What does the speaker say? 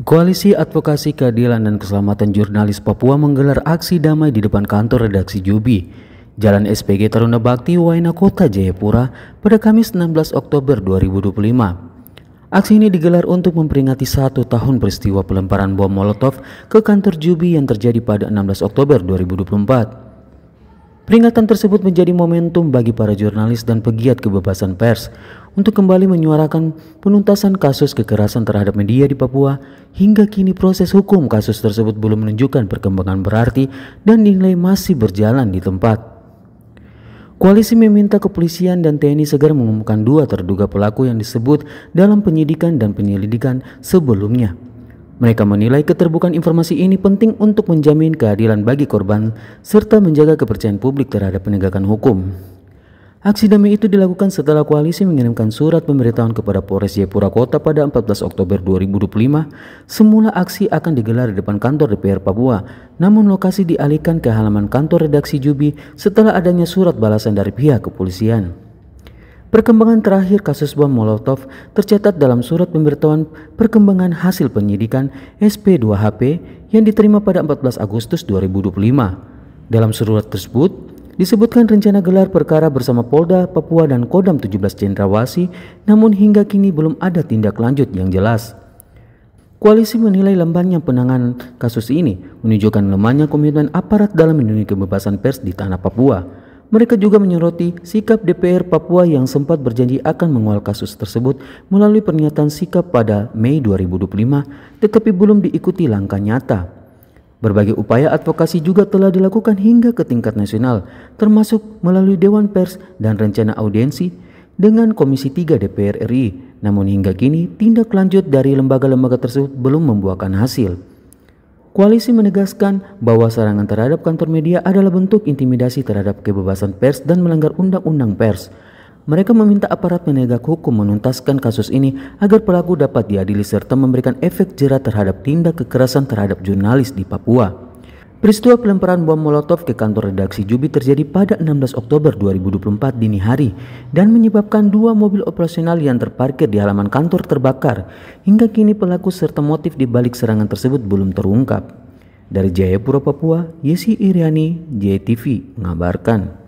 Koalisi Advokasi Keadilan dan Keselamatan Jurnalis Papua menggelar aksi damai di depan kantor redaksi Jubi, Jalan SPG Taruna Bakti, Waena, Kota Jayapura pada Kamis 16 Oktober 2025. Aksi ini digelar untuk memperingati 1 tahun peristiwa pelemparan bom Molotov ke kantor Jubi yang terjadi pada 16 Oktober 2024. Peringatan tersebut menjadi momentum bagi para jurnalis dan pegiat kebebasan pers untuk kembali menyuarakan penuntasan kasus kekerasan terhadap media di Papua. Hingga kini proses hukum kasus tersebut belum menunjukkan perkembangan berarti dan dinilai masih berjalan di tempat. Koalisi meminta kepolisian dan TNI segera mengumumkan 2 terduga pelaku yang disebut dalam penyidikan dan penyelidikan sebelumnya. Mereka menilai keterbukaan informasi ini penting untuk menjamin keadilan bagi korban serta menjaga kepercayaan publik terhadap penegakan hukum. Aksi damai itu dilakukan setelah koalisi mengirimkan surat pemberitahuan kepada Polres Jayapura Kota pada 14 Oktober 2025. Semula aksi akan digelar di depan kantor DPR Papua, namun lokasi dialihkan ke halaman kantor redaksi Jubi setelah adanya surat balasan dari pihak kepolisian. Perkembangan terakhir kasus bom Molotov tercatat dalam surat pemberitahuan perkembangan hasil penyidikan SP2HP yang diterima pada 14 Agustus 2025. Dalam surat tersebut disebutkan rencana gelar perkara bersama Polda Papua dan Kodam 17 Cendrawasih, namun hingga kini belum ada tindak lanjut yang jelas. Koalisi menilai lambannya penanganan kasus ini menunjukkan lemahnya komitmen aparat dalam melindungi kebebasan pers di tanah Papua. Mereka juga menyoroti sikap DPR Papua yang sempat berjanji akan mengawal kasus tersebut melalui pernyataan sikap pada Mei 2025, tetapi belum diikuti langkah nyata. Berbagai upaya advokasi juga telah dilakukan hingga ke tingkat nasional, termasuk melalui Dewan Pers dan rencana audiensi dengan Komisi 3 DPR RI. Namun hingga kini tindak lanjut dari lembaga-lembaga tersebut belum membuahkan hasil. Koalisi menegaskan bahwa serangan terhadap kantor media adalah bentuk intimidasi terhadap kebebasan pers dan melanggar undang-undang pers. Mereka meminta aparat penegak hukum menuntaskan kasus ini agar pelaku dapat diadili serta memberikan efek jera terhadap tindak kekerasan terhadap jurnalis di Papua. Peristiwa pelemparan bom Molotov ke kantor redaksi Jubi terjadi pada 16 Oktober 2024 dini hari dan menyebabkan 2 mobil operasional yang terparkir di halaman kantor terbakar. Hingga kini pelaku serta motif di balik serangan tersebut belum terungkap. Dari Jayapura, Papua, Yesi Iriani, JTV mengabarkan.